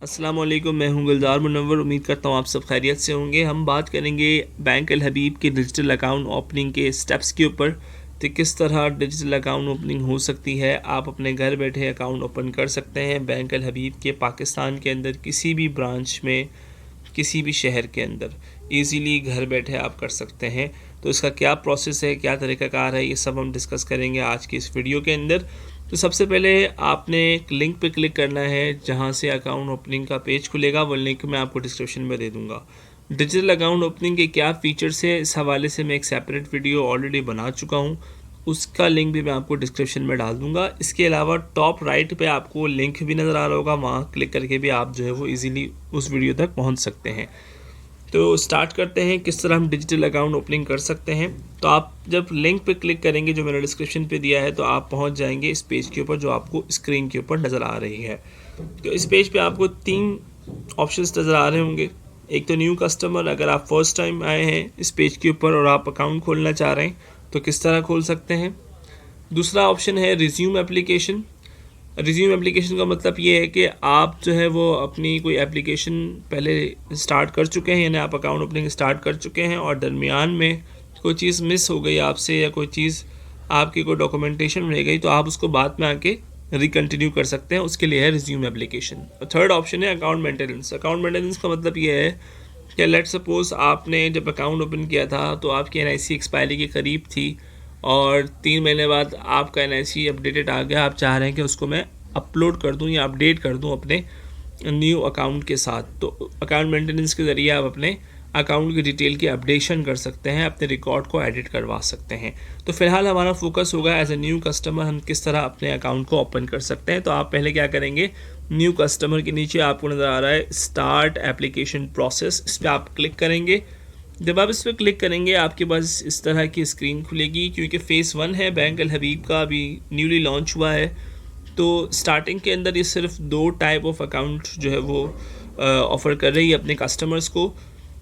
अस्सलाम वालेकुम, मैं हूं गुलजार मुनव्वर। उम्मीद करता हूं आप सब खैरियत से होंगे। हम बात करेंगे बैंक अल हबीब के डिजिटल अकाउंट ओपनिंग के स्टेप्स के ऊपर, तो किस तरह डिजिटल अकाउंट ओपनिंग हो सकती है। आप अपने घर बैठे अकाउंट ओपन कर सकते हैं बैंक अल हबीब के पाकिस्तान के अंदर किसी भी ब्रांच में, किसी भी शहर के अंदर ईज़िली घर बैठे आप कर सकते हैं। तो इसका क्या प्रोसेस है, क्या तरीक़ाकार है, ये सब हम डिस्कस करेंगे आज की इस वीडियो के अंदर। तो सबसे पहले आपने एक लिंक पे क्लिक करना है जहाँ से अकाउंट ओपनिंग का पेज खुलेगा। वो लिंक मैं आपको डिस्क्रिप्शन में दे दूँगा। डिजिटल अकाउंट ओपनिंग के क्या फ़ीचर्स है, इस हवाले से मैं एक सेपरेट वीडियो ऑलरेडी बना चुका हूँ, उसका लिंक भी मैं आपको डिस्क्रिप्शन में डाल दूँगा। इसके अलावा टॉप राइट पे आपको लिंक भी नज़र आ रहा होगा, वहाँ क्लिक करके भी आप जो है वो ईज़िली उस वीडियो तक पहुँच सकते हैं। तो स्टार्ट करते हैं किस तरह हम डिजिटल अकाउंट ओपनिंग कर सकते हैं। तो आप जब लिंक पे क्लिक करेंगे जो मैंने डिस्क्रिप्शन पे दिया है, तो आप पहुंच जाएंगे इस पेज के ऊपर जो आपको स्क्रीन के ऊपर नज़र आ रही है। तो इस पेज पे आपको 3 ऑप्शंस नज़र आ रहे होंगे। एक तो न्यू कस्टमर, अगर आप फर्स्ट टाइम आए हैं इस पेज के ऊपर और आप अकाउंट खोलना चाह रहे हैं तो किस तरह खोल सकते हैं। दूसरा ऑप्शन है रिज्यूम एप्लीकेशन। रिज्यूम एप्लीकेशन का मतलब ये है कि आप जो है वो अपनी कोई एप्लीकेशन पहले स्टार्ट कर चुके हैं, यानी आप अकाउंट ओपनिंग स्टार्ट कर चुके हैं और दरमियान में कोई चीज़ मिस हो गई आपसे या कोई चीज़ आपकी कोई डॉक्यूमेंटेशन रह गई, तो आप उसको बाद में आके रिकंटिन्यू कर सकते हैं। उसके लिए है रिज्यूम एप्लीकेशन। और थर्ड ऑप्शन है अकाउंट मेंटेनेंस। अकाउंट मेंटेनेंस का मतलब ये है कि लेट सपोज़ आपने जब अकाउंट ओपन किया था तो आपकी NIC एक्सपायरी के करीब थी और 3 महीने बाद आपका NIC अपडेटेड आ गया। आप चाह रहे हैं कि उसको मैं अपलोड कर दूं या अपडेट कर दूं अपने न्यू अकाउंट के साथ, तो अकाउंट मेंटेनेंस के ज़रिए आप अपने अकाउंट की डिटेल की अपडेशन कर सकते हैं, अपने रिकॉर्ड को एडिट करवा सकते हैं। तो फ़िलहाल हमारा फोकस होगा एज ए न्यू कस्टमर हम किस तरह अपने अकाउंट को ओपन कर सकते हैं। तो आप पहले क्या करेंगे, न्यू कस्टमर के नीचे आपको नज़र आ रहा है स्टार्ट एप्लीकेशन प्रोसेस, इस पर आप क्लिक करेंगे। जब आप इस पर क्लिक करेंगे आपके पास इस तरह की स्क्रीन खुलेगी। क्योंकि फ़ेज़ 1 है बैंक अल हबीब का, अभी न्यूली लॉन्च हुआ है, तो स्टार्टिंग के अंदर ये सिर्फ 2 टाइप ऑफ अकाउंट जो है वो ऑफ़र कर रही है अपने कस्टमर्स को।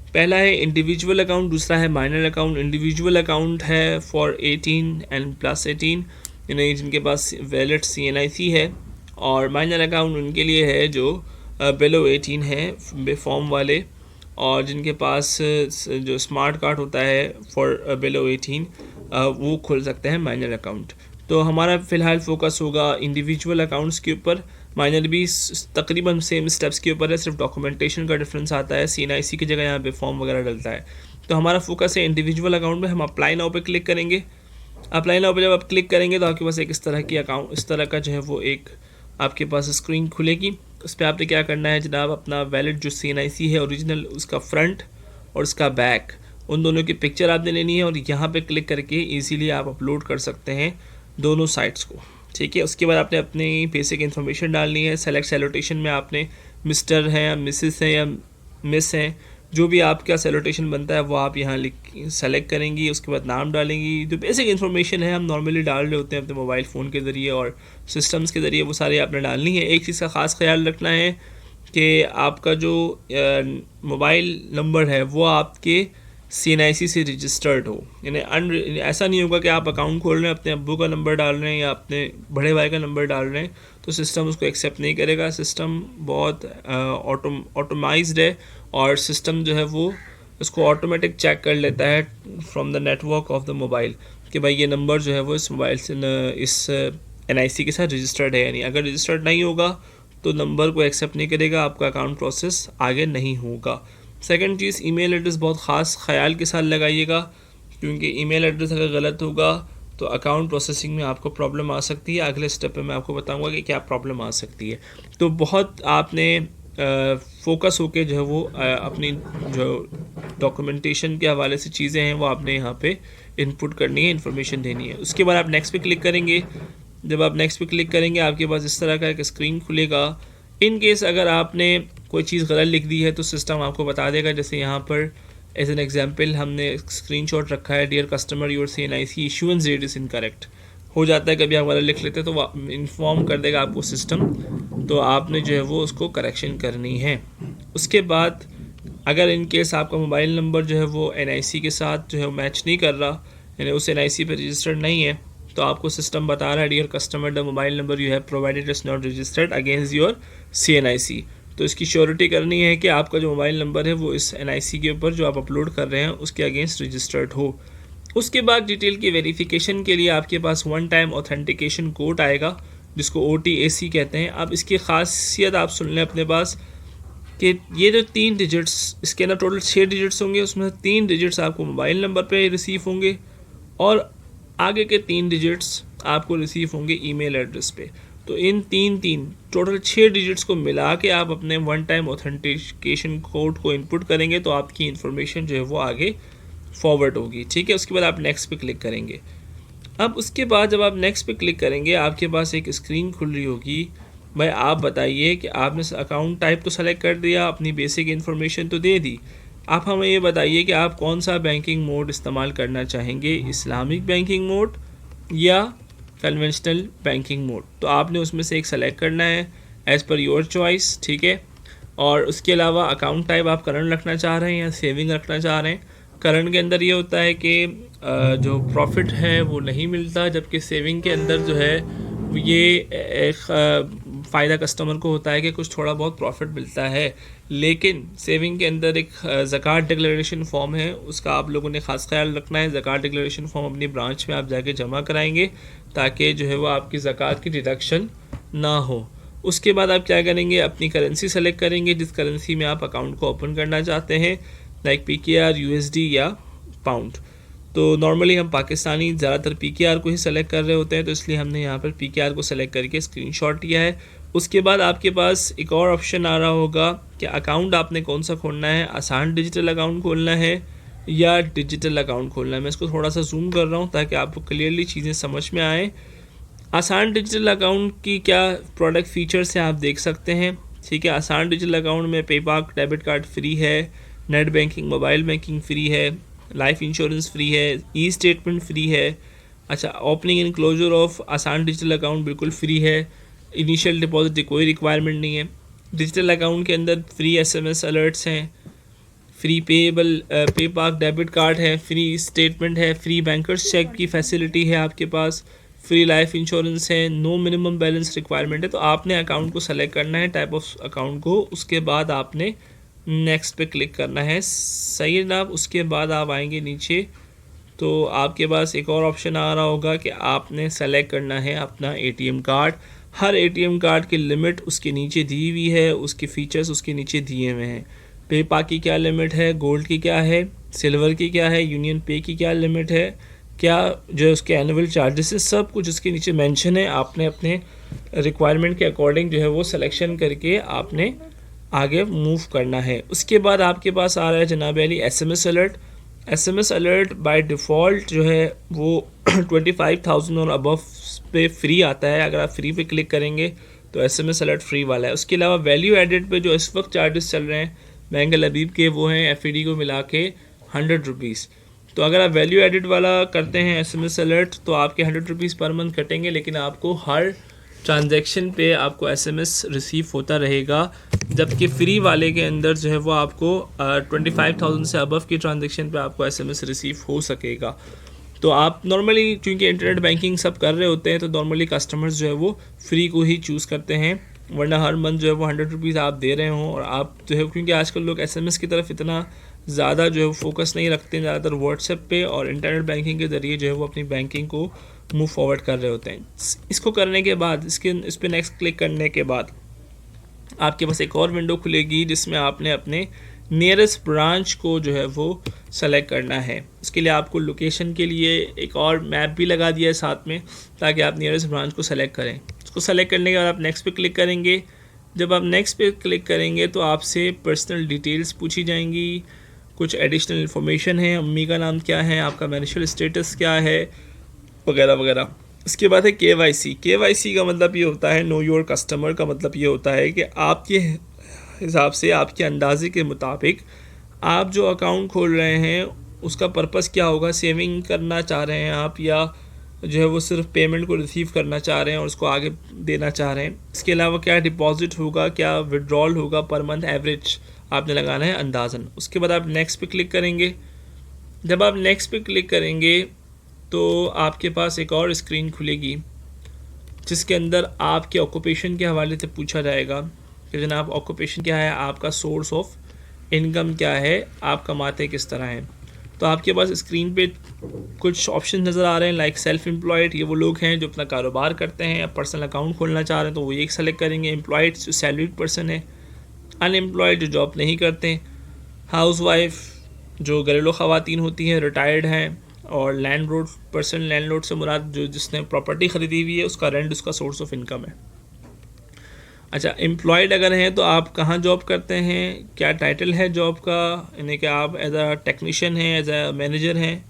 पहला है इंडिविजुअल अकाउंट, दूसरा है माइनर अकाउंट। इंडिविजुअल अकाउंट है फॉर 18 एंड प्लस 18, यानी जिनके पास वैलिड CNIC है, और माइनर अकाउंट उनके लिए है जो बिलो 18 है फॉर्म वाले, और जिनके पास जो स्मार्ट कार्ड होता है फॉर बिलो 18 वो खोल सकते हैं माइनर अकाउंट। तो हमारा फ़िलहाल फोकस होगा इंडिविजुअल अकाउंट्स के ऊपर। माइनर भी तकरीबन सेम स्टेप्स के ऊपर है, सिर्फ डॉक्यूमेंटेशन का डिफरेंस आता है। CNIC की जगह यहाँ पे फॉर्म वगैरह डलता है। तो हमारा फोकस है इंडिविजुअल अकाउंट में। हम अप्लाई नाउ पे क्लिक करेंगे। अप्लाई नाउ पे जब आप क्लिक करेंगे तो आपके पास एक इस तरह की अकाउंट, इस तरह का जो है वो एक आपके पास स्क्रीन खुलेगी। उस पर आपने क्या करना है जनाब, अपना वैलिड जो CNIC है ओरिजिनल, उसका फ्रंट और उसका बैक, उन दोनों की पिक्चर आपने लेनी है और यहाँ पे क्लिक करके इजीली आप अपलोड कर सकते हैं दोनों साइट्स को। ठीक है, उसके बाद आपने अपनी बेसिक इन्फॉर्मेशन डालनी है। सेलेक्ट सैल्यूटेशन में आपने मिस्टर हैं या मिसेस हैं या मिस हैं, जो भी आपका सैल्यूटेशन बनता है वो आप यहाँ सेलेक्ट करेंगी। उसके बाद नाम डालेंगी। जो बेसिक इन्फॉर्मेशन है हम नॉर्मली डाल रहे होते हैं अपने मोबाइल फ़ोन के ज़रिए और सिस्टम्स के ज़रिए, वो सारी आपने डालनी है। एक चीज़ का ख़ास ख्याल रखना है कि आपका जो मोबाइल नंबर है वो आपके CNIC से रजिस्टर्ड हो, यानी ऐसा नहीं होगा कि आप अकाउंट खोल रहे हैं अपने अब्बू का नंबर डाल रहे हैं या अपने बड़े भाई का नंबर डाल रहे हैं तो सिस्टम उसको एक्सेप्ट नहीं करेगा। सिस्टम बहुत ऑटोमाइज्ड है और सिस्टम जो है वो उसको ऑटोमेटिक चेक कर लेता है from the network of the mobile कि भाई ये नंबर जो है वो इस मोबाइल से इस NIC के साथ रजिस्टर्ड है। यानी अगर रजिस्टर्ड नहीं होगा तो नंबर को एक्सेप्ट नहीं करेगा, आपका अकाउंट प्रोसेस आगे नहीं होगा। सेकंड चीज़, ईमेल एड्रेस बहुत ख़ास ख्याल के साथ लगाइएगा, क्योंकि ईमेल एड्रेस अगर गलत होगा तो अकाउंट प्रोसेसिंग में आपको प्रॉब्लम आ सकती है। अगले स्टेप में मैं आपको बताऊंगा कि क्या प्रॉब्लम आ सकती है। तो बहुत आपने फोकस होके जो है वो अपनी जो डॉक्यूमेंटेशन के हवाले से चीज़ें हैं वो आपने यहाँ पे इनपुट करनी है, इन्फॉर्मेशन देनी है। उसके बाद आप नेक्स्ट पे क्लिक करेंगे। जब आप नेक्स्ट पे क्लिक करेंगे आपके पास इस तरह का एक स्क्रीन खुलेगा। इन केस अगर आपने कोई चीज़ गलत लिख दी है तो सिस्टम आपको बता देगा। जैसे यहाँ पर एज एन एग्जांपल हमने स्क्रीनशॉट रखा है, dear customer your CNIC issuance date is incorrect. हो जाता है कभी आप गलत लिख लेते हैं तो वो इन्फॉर्म कर देगा आपको सिस्टम, तो आपने जो है वो उसको करेक्शन करनी है। उसके बाद अगर इन केस आपका मोबाइल नंबर जो है वो NIC के साथ जो है मैच नहीं कर रहा, यानी उस NIC पर रजिस्टर्ड नहीं है, तो आपको सिस्टम बता रहा है dear customer the mobile number you have provided is not registered against your CNIC। तो इसकी श्योरिटी करनी है कि आपका जो मोबाइल नंबर है वो इस NIC के ऊपर जो आप अपलोड कर रहे हैं उसके अगेंस्ट रजिस्टर्ड हो। उसके बाद डिटेल की वेरिफिकेशन के लिए आपके पास वन टाइम ऑथेंटिकेशन कोड आएगा जिसको OTAC कहते हैं। अब इसकी खासियत आप सुन लें अपने पास कि ये जो 3 डिजिट्स, इसके अंदर टोटल 6 डिजिट्स होंगे, उसमें 3 डिजिट्स आपको मोबाइल नंबर पे रिसीव होंगे और आगे के 3 डिजिट्स आपको रिसीव होंगे ईमेल एड्रेस पे। तो इन तीन टोटल 6 डिजिट्स को मिला के आप अपने वन टाइम ऑथेंटिकेशन कोड को इनपुट करेंगे तो आपकी इन्फॉर्मेशन जो है वो आगे फॉरवर्ड होगी। ठीक है, उसके बाद आप नेक्स्ट पे क्लिक करेंगे। अब उसके बाद जब आप नेक्स्ट पे क्लिक करेंगे आपके पास एक स्क्रीन खुल रही होगी। भाई आप बताइए कि आपने अकाउंट टाइप तो सेलेक्ट कर दिया, अपनी बेसिक इन्फॉर्मेशन तो दे दी, आप हमें ये बताइए कि आप कौन सा बैंकिंग मोड इस्तेमाल करना चाहेंगे, इस्लामिक बैंकिंग मोड या कन्वेंशनल बैंकिंग मोड। तो आपने उसमें से एक सेलेक्ट करना है एज़ पर योर चॉइस। ठीक है, और उसके अलावा अकाउंट टाइप आप करंट रखना चाह रहे हैं या सेविंग रखना चाह रहे हैं। करंट के अंदर ये होता है कि जो प्रॉफिट है वो नहीं मिलता, जबकि सेविंग के अंदर जो है ये एक फ़ायदा कस्टमर को होता है कि कुछ थोड़ा बहुत प्रॉफिट मिलता है। लेकिन सेविंग के अंदर एक ज़कात डिक्लेरेशन फॉर्म है, उसका आप लोगों ने ख़ास ख्याल रखना है। ज़कात डिक्लेरेशन फॉर्म अपनी ब्रांच में आप जाके जमा कराएंगे ताकि जो है वो आपकी ज़कात की डिडक्शन ना हो। उसके बाद आप क्या करेंगे, अपनी करेंसी सेलेक्ट करेंगे जिस करेंसी में आप अकाउंट को ओपन करना चाहते हैं, लाइक PKR, USD या पाउंड। तो नॉर्मली हम पाकिस्तानी ज़्यादातर PKR को ही सेलेक्ट कर रहे होते हैं, तो इसलिए हमने यहाँ पर PKR को सेलेक्ट करके स्क्रीनशॉट लिया है। उसके बाद आपके पास एक और ऑप्शन आ रहा होगा कि अकाउंट आपने कौन सा खोलना है, आसान डिजिटल अकाउंट खोलना है या डिजिटल अकाउंट खोलना है। मैं इसको थोड़ा सा जूम कर रहा हूँ ताकि आपको क्लियरली चीज़ें समझ में आएँ। आसान डिजिटल अकाउंट की क्या प्रोडक्ट फीचर्स हैं आप देख सकते हैं। ठीक है, आसान डिजिटल अकाउंट में पेपाक डेबिट कार्ड फ्री है, net banking mobile banking free है, लाइफ इंश्योरेंस फ्री है, ई स्टेटमेंट फ्री है। अच्छा, ओपनिंग एंड क्लोजर ऑफ आसान डिजिटल अकाउंट बिल्कुल फ्री है, इनिशियल डिपॉजिट की कोई रिक्वायरमेंट नहीं है। डिजिटल अकाउंट के अंदर फ्री SMS अलर्ट्स हैं, फ्री पेएबल पेपाक डेबिट कार्ड है, फ्री स्टेटमेंट है, फ्री बैंकर्स चेक की फैसिलिटी है आपके पास, फ्री लाइफ इंश्योरेंस है, नो मिनिमम बैलेंस रिक्वायरमेंट है। तो आपने अकाउंट को सेलेक्ट करना है, टाइप ऑफ अकाउंट को, उसके बाद आपने नेक्स्ट पे क्लिक करना है। सही है जनाब। उसके बाद आप आएंगे नीचे तो आपके पास एक और ऑप्शन आ रहा होगा कि आपने सेलेक्ट करना है अपना ATM कार्ड। हर ATM कार्ड की लिमिट उसके नीचे दी हुई है, उसके फीचर्स उसके नीचे दिए हुए हैं। पेपा की क्या लिमिट है, गोल्ड की क्या है, सिल्वर की क्या है, यूनियन पे की क्या लिमिट है, क्या जो है उसके एनुअल चार्जेस है, सब कुछ उसके नीचे मेंशन है। आपने अपने रिक्वायरमेंट के अकॉर्डिंग जो है वो सिलेक्शन करके आपने आगे मूव करना है। उसके बाद आपके पास आ रहा है जनाब Ali SMS alert. SMS alert by default जो है वो 25,000 और अबव पे फ्री आता है। अगर आप फ्री पे क्लिक करेंगे तो SMS अलर्ट फ्री वाला है। उसके अलावा वैल्यू एडेड पे जो इस वक्त चार्जेस चल रहे हैं बैंक अल हबीब के, वो हैं FAD को मिला के 100 रुपीज़। तो अगर आप वैल्यू एडेड वाला करते हैं SMS अलर्ट तो आपके 100 रुपीज़ पर मंथ कटेंगे, लेकिन आपको हर ट्रांजैक्शन पे आपको SMS रिसीव होता रहेगा। जबकि फ्री वाले के अंदर जो है वो आपको 25,000 से अबव की ट्रांजैक्शन पे आपको SMS रिसीव हो सकेगा। तो आप नॉर्मली चूँकि इंटरनेट बैंकिंग सब कर रहे होते हैं तो नॉर्मली कस्टमर्स जो है वो फ्री को ही चूज़ करते हैं, वरना हर मंथ जो है वो 100 रुपीज़ आप दे रहे हों और आप जो है, क्योंकि आजकल लोग SMS की तरफ इतना ज़्यादा जो है फोकस नहीं रखते हैं, ज़्यादातर व्हाट्सएप पे और इंटरनेट बैंकिंग के ज़रिए जो है वो अपनी बैंकिंग को मूव फॉरवर्ड कर रहे होते हैं। इसको करने के बाद इस पर नेक्स्ट क्लिक करने के बाद आपके पास एक और विंडो खुलेगी जिसमें आपने अपने नियरेस्ट ब्रांच को जो है वो सेलेक्ट करना है। उसके लिए आपको लोकेशन के लिए एक और मैप भी लगा दिया है साथ में, ताकि आप नियरेस्ट ब्रांच को सेलेक्ट करें। उसको सेलेक्ट करने के बाद आप नेक्स्ट पे क्लिक करेंगे। जब आप नेक्स्ट पे क्लिक करेंगे तो आपसे पर्सनल डिटेल्स पूछी जाएंगी, कुछ एडिशनल इन्फॉर्मेशन है, अम्मी का नाम क्या है, आपका मैरिटल स्टेटस क्या है, वगैरह वगैरह। इसके बाद है KYC का मतलब ये होता है नो योर कस्टमर का मतलब ये होता है कि आपके हिसाब से, आपके अंदाजे के मुताबिक आप जो अकाउंट खोल रहे हैं उसका पर्पस क्या होगा। सेविंग करना चाह रहे हैं आप, या जो है वो सिर्फ पेमेंट को रिसीव करना चाह रहे हैं और उसको आगे देना चाह रहे हैं। इसके अलावा क्या डिपॉजिट होगा, क्या विड्रॉल होगा पर मंथ, एवरेज आपने लगाना है अंदाज़न। उसके बाद आप नेक्स्ट पे क्लिक करेंगे। जब आप नेक्स्ट पे क्लिक करेंगे तो आपके पास एक और स्क्रीन खुलेगी जिसके अंदर आपके ऑक्यूपेशन के हवाले से पूछा जाएगा कि जनाब ऑक्यूपेशन क्या है, आपका सोर्स ऑफ इनकम क्या है, आप कमाते किस तरह हैं। तो आपके पास स्क्रीन पे कुछ ऑप्शन नज़र आ रहे हैं, लाइक सेल्फ एम्प्लॉयड, ये वो लोग हैं जो अपना कारोबार करते हैं या पर्सनल अकाउंट खोलना चाह रहे हैं तो वो एक सेलेक्ट करेंगे। एम्प्लॉयड जो सैलरीड पर्सन है, अनएम्प्लॉयड जो जॉब नहीं करते, हाउस वाइफ जो घरेलू ख़वातीन होती हैं, रिटायर्ड हैं, और लैंडलॉर्ड पर्सन, लैंडलॉर्ड से मुराद जो जिसने प्रॉपर्टी ख़रीदी हुई है उसका रेंट उसका सोर्स ऑफ इनकम है। अच्छा, एम्प्लॉयड अगर हैं तो आप कहाँ जॉब करते हैं, क्या टाइटल है जॉब का, यानी कि आप एज अ टेक्नीशियन हैं, एज अ मैनेजर हैं,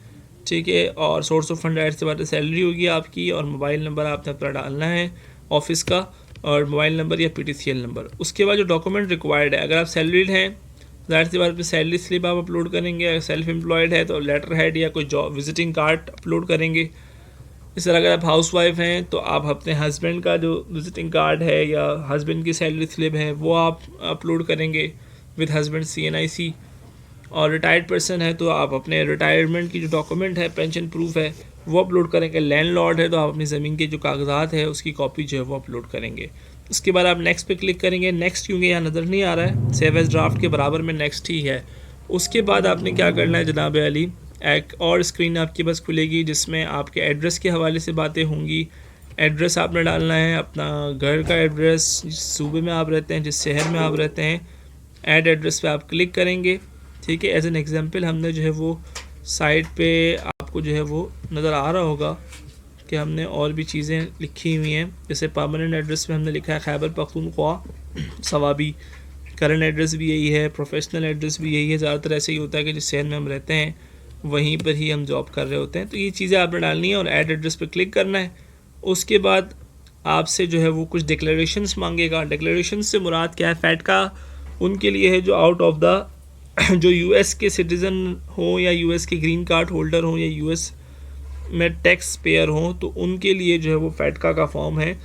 ठीक है। और सोर्स ऑफ फंड से बात सैलरी होगी आपकी, और मोबाइल नंबर आपने अपना डालना है ऑफिस का, और मोबाइल नंबर या PTCL नंबर। उसके बाद जो डॉक्यूमेंट रिक्वायर्ड है, अगर आप सैलरीड हैं ज़ाहिर सी बात पे सैलरी स्लिप आप अपलोड करेंगे, अगर सेल्फ एम्प्लॉयड है तो लेटर हेड या कोई जॉब विजिटिंग कार्ड अपलोड करेंगे। इस तरह अगर आप हाउस वाइफ हैं तो आप अपने हस्बैंड का जो विजिटिंग कार्ड है या हस्बैंड की सैलरी स्लिप है वो आप अपलोड करेंगे विद हस्बैंड CNIC। और रिटायर्ड पर्सन है तो आप अपने रिटायरमेंट की जो डॉक्यूमेंट है, पेंशन प्रूफ है, वो अपलोड करेंगे। लैंडलॉर्ड है तो आप अपनी ज़मीन के जो कागजात है उसकी कॉपी जो है वो अपलोड करेंगे। उसके बाद आप नेक्स्ट पे क्लिक करेंगे। नेक्स्ट क्योंकि यहाँ नज़र नहीं आ रहा है, सेव एज ड्राफ्ट के बराबर में नेक्स्ट ही है। उसके बाद आपने क्या करना है जनाब अली, एक और स्क्रीन आपके पास खुलेगी जिसमें आपके एड्रेस के हवाले से बातें होंगी। एड्रेस आपने डालना है अपना घर का एड्रेस, जिस सूबे में आप रहते हैं, जिस शहर में आप रहते हैं। ऐड एड्रेस पे आप क्लिक करेंगे, ठीक है। एज एन एग्जांपल हमने जो है वो साइड पे आपको जो है वो नज़र आ रहा होगा कि हमने और भी चीज़ें लिखी हुई हैं। जैसे परमानेंट एड्रेस पे हमने लिखा है खैबर पख्तूनख्वा सवाबी, करंट एड्रेस भी यही है, प्रोफेशनल एड्रेस भी यही है। ज़्यादातर ऐसे ही होता है कि जिस शहर में हम रहते हैं वहीं पर ही हम जॉब कर रहे होते हैं। तो ये चीज़ें आपने डालनी है और ऐड एड्रेस पे क्लिक करना है। उसके बाद आपसे जो है वो कुछ डिक्लेरेशंस मांगेगा। डिक्लेरेशन से मुराद क्या है, फैटका उनके लिए है जो आउट ऑफ द जो US के सिटीज़न हो या US के ग्रीन कार्ड होल्डर हो या US में टैक्स पेयर हो तो उनके लिए जो है वो फैटका का फॉर्म है।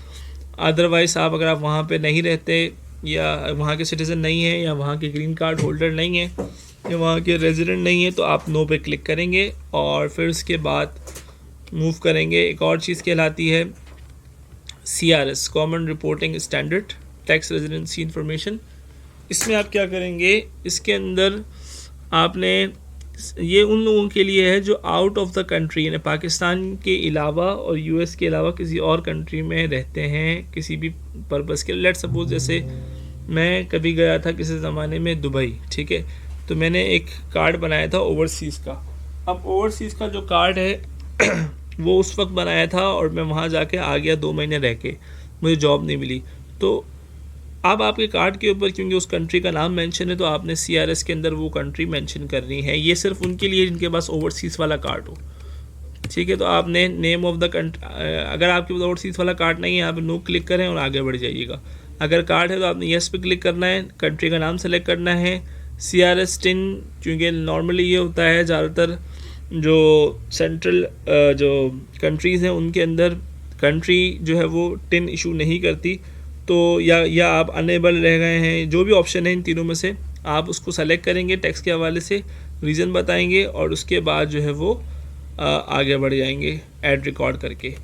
अदरवाइज़ आप अगर आप वहाँ पे नहीं रहते या वहाँ के सिटीज़न नहीं हैं या वहाँ के ग्रीन कार्ड होल्डर नहीं हैं या वहाँ के रेजिडेंट नहीं है तो आप नो पे क्लिक करेंगे और फिर उसके बाद मूव करेंगे। एक और चीज़ कहलाती है CRS, common reporting standard tax residency information. इसमें आप क्या करेंगे, इसके अंदर आपने ये उन लोगों के लिए है जो आउट ऑफ द कंट्री यानी पाकिस्तान के अलावा और US के अलावा किसी और कंट्री में रहते हैं किसी भी पर्पज़ के लिए। लेट्स सपोज जैसे मैं कभी गया था किसी ज़माने में दुबई, ठीक है, तो मैंने एक कार्ड बनाया था ओवरसीज़ का। अब ओवरसीज़ का जो कार्ड है वो उस वक्त बनाया था और मैं वहाँ जाके आ गया 2 महीने रह के, मुझे जॉब नहीं मिली। तो अब आपके कार्ड के ऊपर क्योंकि उस कंट्री का नाम मेंशन है तो आपने CRS के अंदर वो कंट्री मेंशन करनी है। ये सिर्फ उनके लिए जिनके पास ओवरसीज़ वाला कार्ड हो, ठीक है। तो आपने नेम ऑफ द कंट्री, अगर आपके पास ओवरसीज़ वाला कार्ड नहीं है यहाँ पे नो क्लिक करें और आगे बढ़ जाइएगा। अगर कार्ड है तो आपने येस पे क्लिक करना है, कंट्री का नाम सेलेक्ट करना है। CRS टिन, क्योंकि नॉर्मली ये होता है ज़्यादातर जो सेंट्रल जो कंट्रीज़ हैं उनके अंदर कंट्री जो है वो टिन इशू नहीं करती, तो या आप अनेबल रह गए हैं, जो भी ऑप्शन है इन तीनों में से आप उसको सेलेक्ट करेंगे, टैक्स के हवाले से रीज़न बताएंगे और उसके बाद जो है वो आगे बढ़ जाएंगे ऐड रिकॉर्ड करके,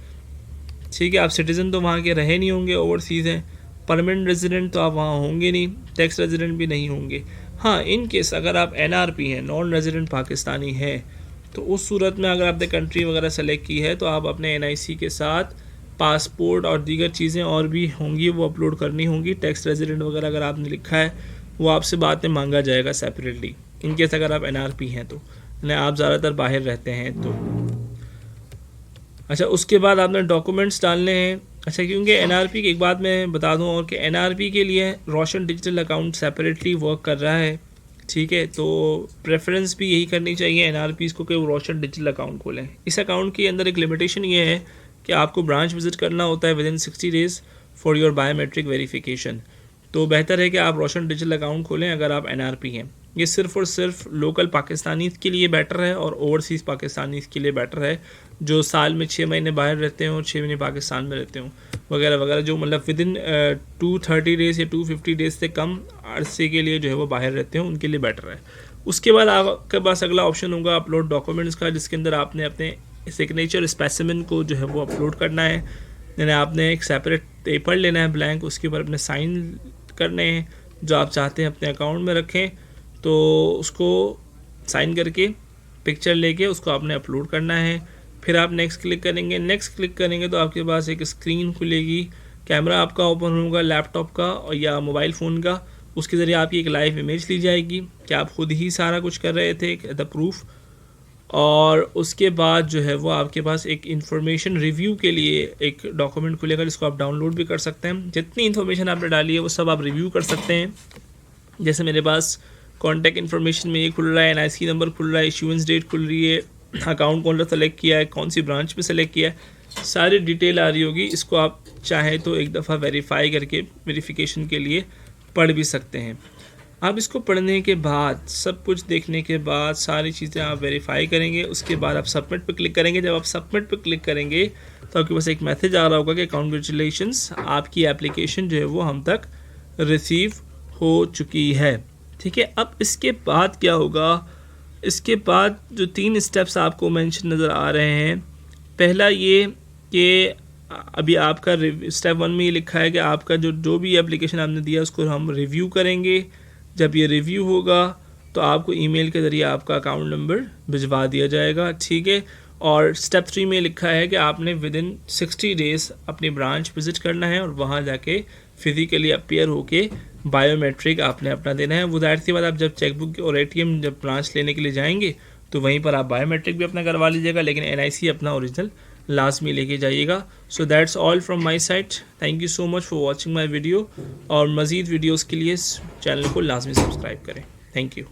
ठीक है। आप सिटीज़न तो वहाँ के रहे नहीं होंगे, ओवरसीज़ हैं। परमानेंट रेजिडेंट तो आप वहाँ होंगे नहीं, टैक्स रेजिडेंट भी नहीं होंगे। हाँ, इन केस अगर आप NRP हैं, नॉन रेजिडेंट पाकिस्तानी हैं, तो उस सूरत में अगर आपने कंट्री वगैरह सेलेक्ट की है तो आप अपने NIC के साथ पासपोर्ट और दीगर चीज़ें और भी होंगी वो अपलोड करनी होंगी। टैक्स रेजिडेंट वगैरह अगर आपने लिखा है वो आपसे बाद में मांगा जाएगा सेपरेटली, इनकेस अगर आप NRP हैं तो, यानी आप ज़्यादातर बाहर रहते हैं तो। अच्छा, उसके बाद आपने डॉक्यूमेंट्स डालने हैं। अच्छा, क्योंकि NRP की एक बात मैं बता दूं और कि NRP के लिए रोशन डिजिटल अकाउंट सेपरेटली वर्क कर रहा है, ठीक है। तो प्रेफरेंस भी यही करनी चाहिए NRPs को कि वो रोशन डिजिटल अकाउंट खोलें। इस अकाउंट के अंदर एक लिमिटेशन ये है कि आपको ब्रांच विज़िट करना होता है with in 60 days for your biometric verification. तो बेहतर है कि आप रोशन डिजिटल अकाउंट खोलें अगर आप NRP हैं। ये सिर्फ़ और सिर्फ लोकल पाकिस्तानीज़ के लिए बेटर है और ओवरसीज़ पाकिस्तानीज़ के लिए बेटर है जो साल में 6 महीने बाहर रहते हों और 6 महीने पाकिस्तान में रहते हों वगैरह वगैरह, जो मतलब विद इन 230 डेज़ या 250 डेज़ से कम अरसे के लिए जो है वो बाहर रहते हों, उनके लिए बेटर है। उसके बाद आपके पास अगला ऑप्शन होगा अपलोड डॉक्यूमेंट्स का, जिसके अंदर आपने अपने सिग्नेचर स्पेसिमेन को जो है वो अपलोड करना है। यानी आपने एक सेपरेट पेपर लेना है ब्लैंक, उसके ऊपर अपने साइन करने हैं जो आप चाहते हैं अपने अकाउंट में रखें, तो उसको साइन करके पिक्चर लेके उसको आपने अपलोड करना है। फिर आप नेक्स्ट क्लिक करेंगे। नेक्स्ट क्लिक करेंगे तो आपके पास एक स्क्रीन खुलेगी, कैमरा आपका ओपन होगा लैपटॉप का और या मोबाइल फ़ोन का, उसके ज़रिए आपकी एक लाइव इमेज ली जाएगी कि आप खुद ही सारा कुछ कर रहे थे द प्रूफ। और उसके बाद जो है वो आपके पास एक इन्फॉर्मेशन रिव्यू के लिए एक डॉक्यूमेंट खुलेगा जिसको आप डाउनलोड भी कर सकते हैं। जितनी इन्फॉर्मेशन आपने डाली है वो सब आप रिव्यू कर सकते हैं। जैसे मेरे पास कॉन्टैक्ट इन्फॉर्मेशन में ये खुल रहा है, NIC नंबर खुल रहा है, इशूएंस डेट खुल रही है, अकाउंट कौन सा सेलेक्ट किया है, कौन सी ब्रांच में सेलेक्ट किया है, सारी डिटेल आ रही होगी। इसको आप चाहे तो एक दफ़ा वेरीफाई करके वेरिफिकेशन के लिए पढ़ भी सकते हैं। आप इसको पढ़ने के बाद, सब कुछ देखने के बाद, सारी चीज़ें आप वेरीफाई करेंगे। उसके बाद आप सबमिट पे क्लिक करेंगे। जब आप सबमिट पे क्लिक करेंगे तो आपके पास एक मैसेज आ रहा होगा कि कॉन्ग्रेचुलेशंस, आपकी एप्लीकेशन जो है वो हम तक रिसीव हो चुकी है। ठीक है, अब इसके बाद क्या होगा? इसके बाद जो 3 स्टेप्स आपको मेंशन नज़र आ रहे हैं, पहला ये कि अभी आपका स्टेप 1 में ये लिखा है कि आपका जो भी एप्लीकेशन आपने दिया उसको हम रिव्यू करेंगे। जब ये रिव्यू होगा तो आपको ईमेल के ज़रिए आपका अकाउंट नंबर भिजवा दिया जाएगा। ठीक है, और स्टेप 3 में लिखा है कि आपने विदिन 60 डेज़ अपनी ब्रांच विज़िट करना है और वहाँ जाके फिज़िकली अपीयर होके बायोमेट्रिक आपने अपना देना है। वो ज़ाहिर सी बात, आप जब चेकबुक और ATM जब ब्रांच लेने के लिए जाएंगे तो वहीं पर आप बायोमेट्रिक भी अपना करवा लीजिएगा, लेकिन NIC अपना ओरिजिनल लाजमी लेके जाइएगा। So that's all from my side. Thank you so much for watching my video, और मज़ीद वीडियोज़ के लिए इस चैनल को लाजमी सब्सक्राइब करें। Thank you.